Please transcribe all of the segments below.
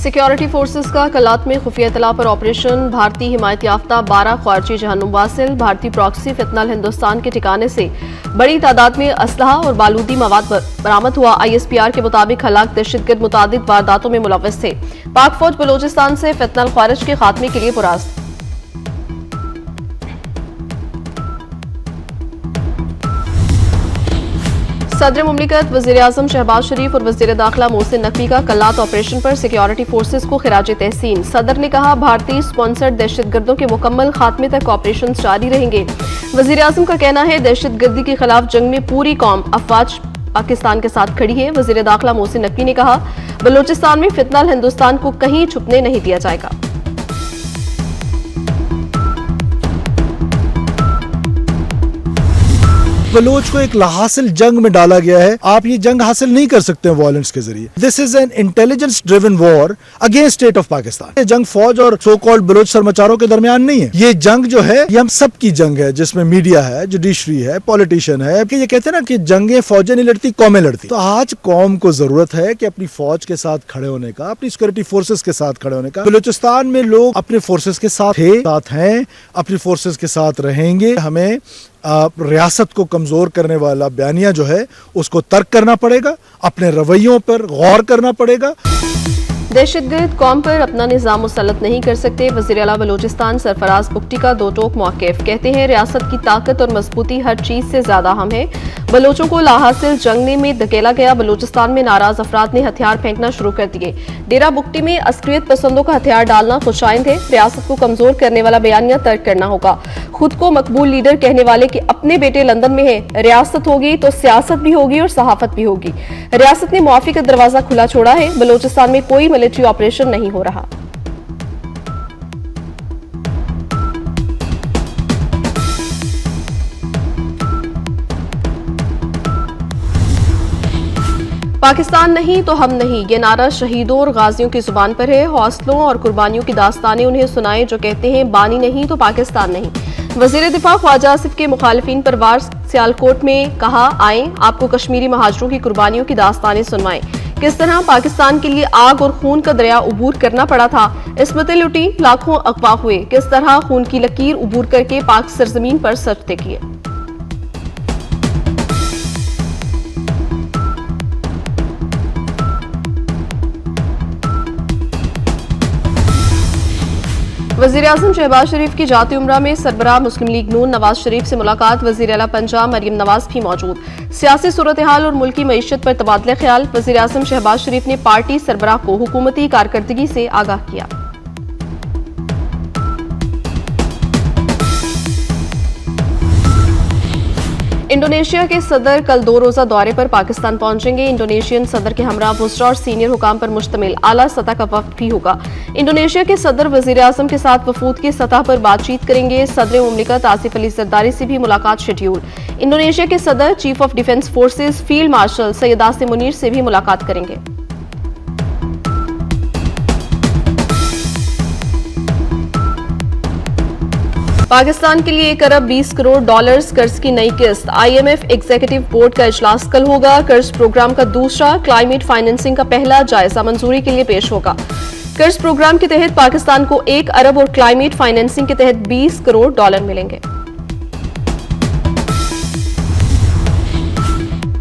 Security forces का कलात में खुफिया इतला पर ऑपरेशन। भारतीय हिमायत याफ्ता 12 ख्वारजी जहन्नुम वासिल। भारतीय प्रॉक्सी फितनल हिंदुस्तान के ठिकाने से बड़ी तादाद में असलहा और बारूदी मवाद बरामद हुआ। ISPR के मुताबिक हलाक दहशतगर्द मुतादिद वारदातों में मुलव्वस थे। पाक फौज बलोचिस्तान से फितनल ख्वारिज के खात्मे के लिए पुरास्त। सदर मुमलिकत वज़ीर-ए-आज़म शहबाज शरीफ और वज़ीर दाखिला मोहसिन नकवी का कलात ऑपरेशन पर सिक्योरिटी फोर्सेस को खिराज तहसीन। सदर ने कहा भारतीय स्पॉन्सर्ड दहशतगर्दों के मुकम्मल खात्मे तक ऑपरेशन जारी रहेंगे। वज़ीर-ए-आज़म का कहना है दहशतगर्दी के खिलाफ जंग में पूरी कौम अफवाज पाकिस्तान के साथ खड़ी है। वज़ीर दाखिला मोहसिन नकवी ने कहा बलोचिस्तान में फितनल हिंदुस्तान को कहीं छुपने नहीं दिया जाएगा। बलोच को एक लाहासिल जंग में डाला गया है। आप ये जंग हासिल नहीं कर सकते हैं वायलेंस के जरिए। This is an intelligence driven war against state of Pakistan. ये जंग फौज और सो कॉल्ड बलोच सरमाचारों के दरमियान नहीं है। ये जंग जो है ये हम सब की जंग है, जिसमें मीडिया है, जुडिशरी है, पॉलिटिशियन है। कि ये कहते हैं ना कि जंगें फौजें नहीं लड़ती, कौमें लड़ती। तो आज कौम को जरूरत है कि अपनी फौज के साथ खड़े होने का, अपनी सिक्योरिटी फोर्सेस के साथ खड़े होने का। बलूचिस्तान में लोग अपने फोर्सेस के साथ हैं, अपनी फोर्सेस के साथ रहेंगे। हमें रियासत को कमजोर करने वाला बयानिया जो है उसको तर्क करना पड़ेगा, अपने रवैयों पर गौर करना पड़ेगा। दहशतगर्द कौम पर अपना निजाम मुसल्लत नहीं कर सकते। वज़ीर आला बलोचिस्तान सरफराज बुगटी का दो टोक मौक़िफ़। कहते हैं रियासत की ताकत और मजबूती हर चीज से ज्यादा अहम है। बलोचों को लाहासिल जंग में धकेला गया। बलोचिस्तान में नाराज अफराद ने हथियार फेंकना शुरू कर दिए। डेरा बुगटी में अस्करियत पसंदों का हथियार डालना खुशाइंद है। रियासत को कमजोर करने वाला बयानिया तर्क करना होगा। खुद को मकबूल लीडर कहने वाले कि अपने बेटे लंदन में है। रियासत होगी तो सियासत भी होगी और सहाफत भी होगी। रियासत ने मुआफी का दरवाजा खुला छोड़ा है। बलोचिस्तान में कोई मिलिट्री ऑपरेशन नहीं हो रहा। पाकिस्तान नहीं तो हम नहीं, ये नारा शहीदों और गाजियों की जुबान पर है। हौसलों और कुर्बानियों की दास्तानें उन्हें सुनाएं जो कहते हैं बानी नहीं तो पाकिस्तान नहीं। वजीर दिफा ख्वाजा आसिफ के मुखालिफिन पर वार सियालकोट में कहा आए आपको कश्मीरी महाजरों की कुर्बानियों की दास्तानें सुनवाएं। किस तरह पाकिस्तान के लिए आग और खून का दरिया उबूर करना पड़ा था। इस्मतें लुटी, लाखों अगवा हुए। किस तरह खून की लकीर उबूर करके पाक सरजमीन पर सजदे किए। वज़ीर-ए-आज़म शहबाज शरीफ की जाती उम्रा में सरबराह मुस्लिम लीग नून नवाज शरीफ से मुलाकात। वज़ीर आला पंजाब मरियम नवाज भी मौजूद। सियासी सूरत हाल और मुल्की मईशत पर तबादला ख्याल। वज़ीर-ए-आज़म शहबाज शरीफ ने पार्टी सरबराह को हुकूमती कारकर्दगी से आगाह किया। इंडोनेशिया के सदर कल 2 रोजा दौरे पर पाकिस्तान पहुंचेंगे। इंडोनेशियन सदर के हमरा वुज़रा और सीनियर हुकाम पर मुश्तमिल आला सतह का वफ्द भी होगा। इंडोनेशिया के सदर वज़ीर-ए-आज़म के साथ वफूद की सतह पर बातचीत करेंगे। सदर मुमलिकत आसिफ अली ज़रदारी से भी मुलाकात शेड्यूल। इंडोनेशिया के सदर chief of defence forces field marshal Syed Asim Munir से भी मुलाकात करेंगे। पाकिस्तान के लिए $1 अरब 20 करोड़ कर्ज की नई किस्त। IMF एग्जीक्यूटिव बोर्ड का इजलास कल होगा। कर्ज प्रोग्राम का दूसरा क्लाइमेट फाइनेंसिंग का पहला जायजा मंजूरी के लिए पेश होगा। कर्ज प्रोग्राम के तहत पाकिस्तान को 1 अरब और क्लाइमेट फाइनेंसिंग के तहत $20 करोड़ मिलेंगे।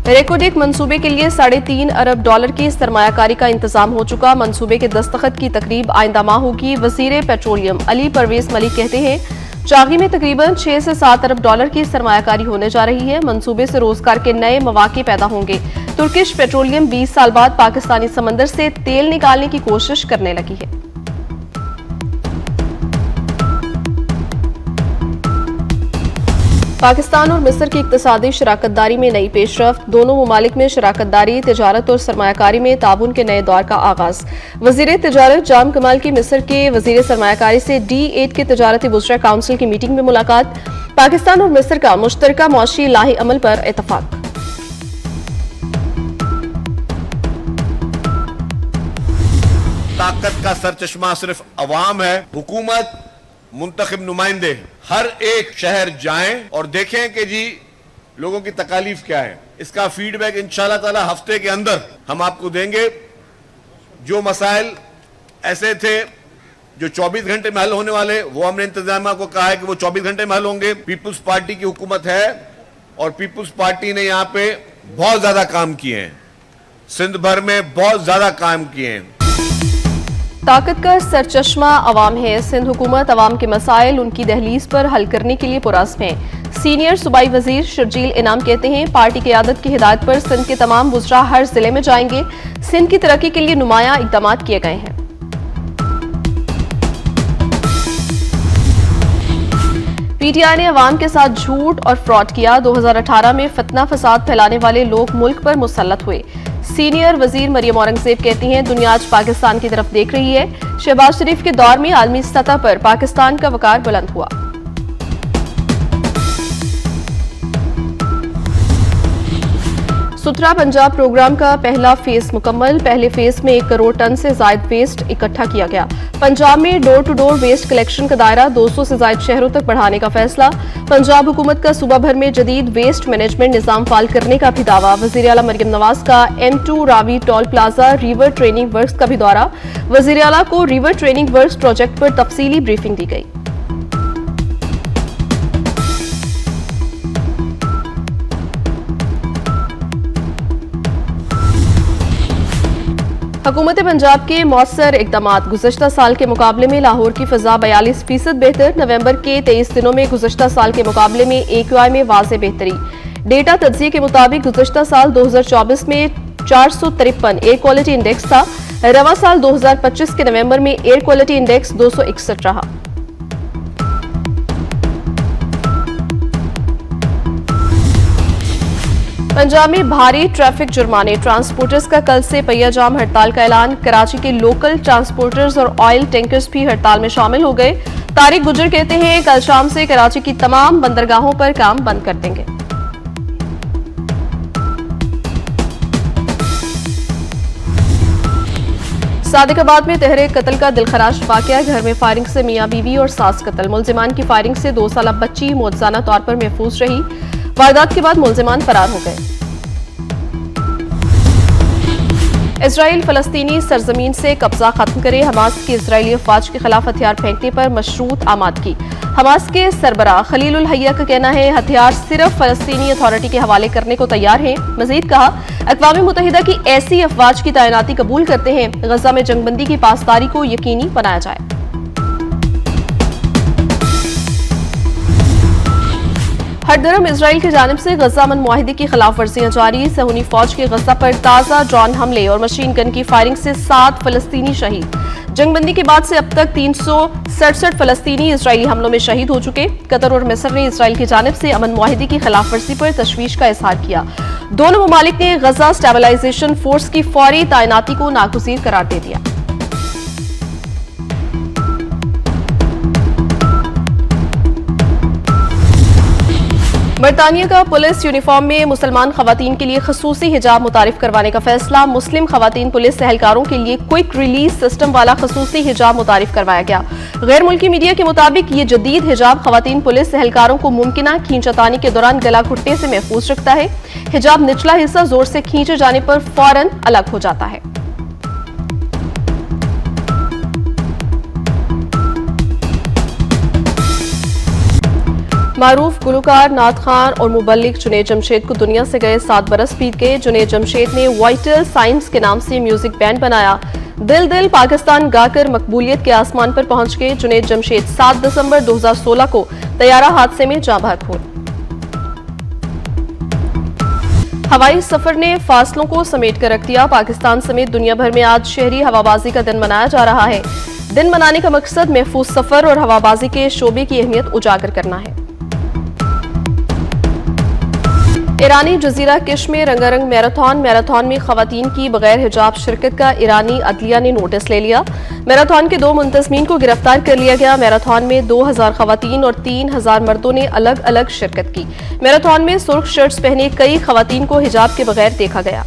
रेकोडेक मंसूबे के लिए $3.5 अरब की सरमायाकारी का इंतजाम हो चुका। मंसूबे के दस्तखत की तकरीब आइंदा माह होगी। वजीर पेट्रोलियम अली परवेज मलिक कहते हैं चागी में तकरीबन 6 से 7 अरब डॉलर की सरमायाकारी होने जा रही है। मंसूबे से रोजगार के नए मौके पैदा होंगे। तुर्किश पेट्रोलियम 20 साल बाद पाकिस्तानी समंदर से तेल निकालने की कोशिश करने लगी है। पाकिस्तान और मिस्र की इक्तिसादी शराकतदारी में नई पेशरफ्त। दोनों ममालिक में शराकतदारी, तिजारत और सरमायाकारी में ताबून के नए दौर का आगाज। वजीर तिजारत जाम कमाल की मिस्र के वजीर सरमायाकारी से D8 के तिजारती वुज़रा काउंसिल की मीटिंग में मुलाकात। पाकिस्तान और मिस्र का मुश्तरका मौशी लाही अमल पर इतफाक। ताकत का सरचश्मा सिर्फ अवाम है। हुकूमत मुंतखब नुमाइंदे हर एक शहर जाएं और देखें कि जी लोगों की तकालीफ क्या है। इसका फीडबैक इंशाअल्लाह ताला हफ्ते के अंदर हम आपको देंगे। जो मसाइल ऐसे थे जो 24 घंटे में हल होने वाले, वो हमने इंतजामिया को कहा है कि वो 24 घंटे में हल होंगे। पीपुल्स पार्टी की हुकूमत है और पीपुल्स पार्टी ने यहां पे बहुत ज्यादा काम किए हैं, सिंध भर में बहुत ज्यादा काम किए हैं। ताकत का सरचश्मा अवाम है। सिंध हुकूमत अवाम के मसाइल उनकी दहलीज पर हल करने के लिए पुरअज़्म है। सीनियर सूबाई वजीर शर्जील इनाम कहते हैं, पार्टी क़यादत की हिदायत पर सिंध के तमाम वुज़रा हर जिले में जाएंगे। सिंध की तरक्की के लिए नुमाया इक़दाम किए गए हैं। पीटीआई ने अवाम के साथ झूठ और फ्रॉड किया। 2018 में फितना फसाद फैलाने वाले लोग मुल्क पर मुसल्लत हुए। सीनियर वजीर मरियम औरंगजेब कहती हैं, दुनिया आज पाकिस्तान की तरफ देख रही है। शहबाज शरीफ के दौर में आलमी सतह पर पाकिस्तान का वकार बुलंद हुआ। सुथरा पंजाब प्रोग्राम का पहला फेज मुकम्मल। पहले फेज में 1 करोड़ टन से ज्यादा वेस्ट इकट्ठा किया गया। पंजाब में door to door waste collection का दायरा 200 से ज्यादा शहरों तक बढ़ाने का फैसला। पंजाब हुकूमत का सूबा भर में जदीद वेस्ट मैनेजमेंट निजाम फाल करने का भी दावा। वजीर आला मरियम नवाज का M2 Ravi toll plaza river training works का भी दौरा। वजीर आला को रिवर ट्रेनिंग वर्क्स प्रोजेक्ट पर तफसीली ब्रीफिंग दी गई। हुकूमत पंजाब के मौसर इक़दामात। गुज़श्ता साल के मुकाबले में लाहौर की फ़ज़ा 42% बेहतर। नवंबर के 23 दिनों में गुज़श्ता साल के मुकाबले में AQI में वाज़े बेहतरी। डेटा तज्ज़िये के मुताबिक गुज़श्ता साल 2024 में 453 एयर क्वालिटी इंडेक्स था। रवा साल 2025 के नवंबर में एयर क्वालिटी इंडेक्स 261 रहा। पंजाब में भारी ट्रैफिक जुर्माने। ट्रांसपोर्टर्स का कल से पहिया जाम हड़ताल का ऐलान। कराची के लोकल ट्रांसपोर्टर्स और ऑयल टैंकर्स भी हड़ताल में शामिल हो गए। तारिक गुजर कहते हैं, कल शाम से कराची की तमाम बंदरगाहों पर काम बंद कर देंगे। सादिकाबाद में तहरे कत्ल का दिलखराश वाकया। घर में फायरिंग से मियां बीवी और सास कत्ल। मुलजिमान की फायरिंग से 2 साला बच्ची मौजूदा तौर पर महफूज रही। वारदात के बाद मुलजिमान फरार हो गए। इजराइल फलस्तीनी सरजमीन से कब्जा खत्म करे। हमास की इजरायली अफवाज के खिलाफ हथियार फेंकने पर मशरूत आमादगी। हमास के सरबराह खलील उल हैया का कहना है, हथियार सिर्फ फलस्तीनी अथॉरिटी के हवाले करने को तैयार हैं। मजीद कहा, अक़वाम मुत्तहिदा की ऐसी अफवाज की तैनाती कबूल करते हैं। गजा में जंगबंदी की पासदारी को यकीनी बनाया जाए। हर धर्म इसराइल की जानिब से गजा अमन मुआहिदे की खिलाफ वर्जियां जारी। सहूनी फौज के गजा पर ताज़ा ड्रोन हमले और मशीन गन की फायरिंग से 7 फलस्तीनी शहीद। जंगबंदी के बाद से अब तक 367 फलस्तीनी इसराइली हमलों में शहीद हो चुके। कतर और मिस्र ने इसराइल की जानिब से अमन मुआहिदे की खिलाफ वर्जी पर तशवीश का इजहार किया। दोनों ममालिक ने गजा स्टेबलाइजेशन फोर्स की फौरी तैनाती को नागुज़ीर करार दे दिया। बरतानिया का पुलिस यूनिफॉर्म में मुसलमान खवातीन के लिए खसूसी हिजाब मुतारिफ करवाने का फैसला। मुस्लिम खवातीन पुलिस एहलकारों के लिए क्विक रिलीज सिस्टम वाला खसूसी हिजाब मुतारिफ करवाया गया। गैर मुल्की मीडिया के मुताबिक ये जदीद हिजाब खवातीन पुलिस एहलकारों को मुमकिना खींचतानी के दौरान गला घुटने से महफूज रखता है। हिजाब निचला हिस्सा जोर से खींचे जाने पर फौरन अलग हो जाता है। मारूफ गुलकार नात खान और मुबल्लिग जुनैद जमशेद को दुनिया से गए 7 बरस बीत गए। जुनैद जमशेद ने वाइटल साइंस के नाम से म्यूजिक बैंड बनाया। दिल दिल पाकिस्तान गाकर मकबूलियत के आसमान पर पहुंच गए। जुनैद जमशेद 7 दिसंबर 2016 को तैयारा हादसे में जाँ बहक हुए। हवाई सफर ने फासलों को समेट कर रख दिया। पाकिस्तान समेत दुनिया भर में आज शहरी हवाबाजी का दिन मनाया जा रहा है। दिन मनाने का मकसद महफूज सफर और हवाबाजी के शोबे की अहमियत उजागर करना है। ईरानी जजीरा किश में रंगारंग मैराथन में खवातीन की बगैर हिजाब शिरकत का ईरानी अदलिया ने नोटिस ले लिया। मैराथन के 2 मुंतजमीन को गिरफ्तार कर लिया गया। मैराथन में 2000 खवातीन और 3000 मर्दों ने अलग अलग शिरकत की। मैराथन में सुर्ख शर्ट्स पहने कई खवातीन को हिजाब के बगैर देखा गया।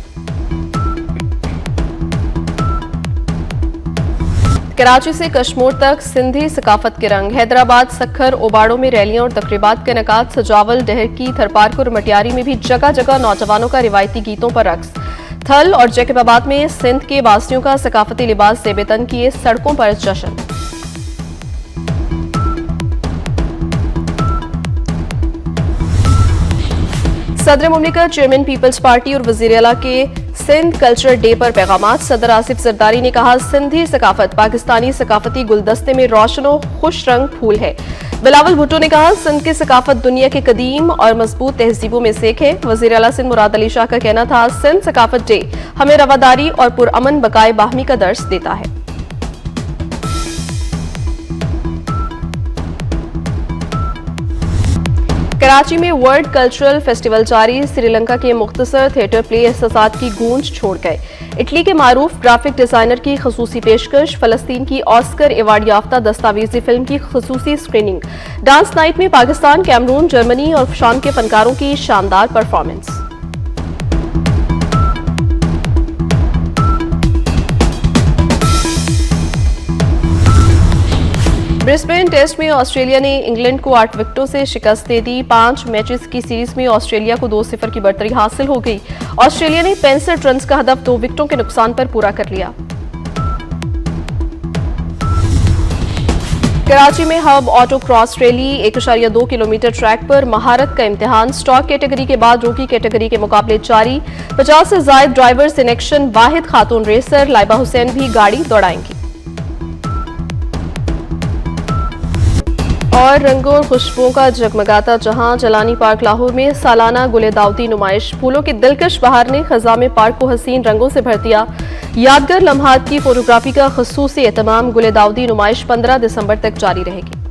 कराची से कश्मीर तक सिंधी सकाफत के रंग। हैदराबाद, सखर, ओबाड़ों में रैलियां और तकरीबात के इनेकाद। सजावल, डहर की, थरपारकर और मटियारी में भी जगह जगह नौजवानों का रिवायती गीतों पर रक्स। थल और जैकबाबाद में सिंध के वासियों का सकाफती लिबास से बेतन किए सड़कों पर जश्न। सदर मुमलिकत चेयरमैन पीपल्स पार्टी और वजीर आला के सिंध कल्चर डे पर पैगामात। सदर आसिफ जरदारी ने कहा, सिंधी सकाफत पाकिस्तानी सकाफती गुलदस्ते में रोशनो खुश रंग फूल है। बिलावल भुट्टो ने कहा, सिंध की सकाफत दुनिया के कदीम और मजबूत तहजीबों में से एक है। वजीर आला सिंध मुराद अली शाह का कहना था, सिंध सकाफत डे हमें रवादारी और पुरअमन बकाए बाहमी का दर्स देता है। कराची में वर्ल्ड कल्चरल फेस्टिवल जारी। श्रीलंका के मुख्तसर थिएटर प्ले एहसासात की गूंज छोड़ गए। इटली के मारूफ ग्राफिक डिजाइनर की खसूसी पेशकश। फलस्तीन की ऑस्कर एवार्ड याफ्ता दस्तावेजी फिल्म की खसूसी स्क्रीनिंग। डांस नाइट में पाकिस्तान, कैमरून, जर्मनी और शाम के फनकारों की शानदार परफॉर्मेंस। ब्रिस्बेन टेस्ट में ऑस्ट्रेलिया ने इंग्लैंड को 8 विकेटों से शिकस्त दे दी। 5 मैचेस की सीरीज में ऑस्ट्रेलिया को 2-0 की बढ़तरी हासिल हो गई। ऑस्ट्रेलिया ने 65 रन का हदफ 2 विकेटों के नुकसान पर पूरा कर लिया। कराची में hub auto cross rally. 1.2 kilometre track पर महारत का इम्तिहान। स्टॉक कैटेगरी के बाद रोकी कैटेगरी के मुकाबले जारी। 50 से ज्यादा drivers in action. Wahid Khatoon racer Laiba Hussain भी गाड़ी दौड़ाएंगी। और रंगों और खुशबुओं का जगमगाता जहां। जलानी पार्क लाहौर में सालाना गुले दाउदी नुमाइश। फूलों की दिलकश बहार ने खज़ा में पार्क को हसीन रंगों से भर दिया। यादगार लम्हात की फोटोग्राफी का खसूसी एहतमाम। गुले दाउदी नुमाइश 15 दिसंबर तक जारी रहेगी।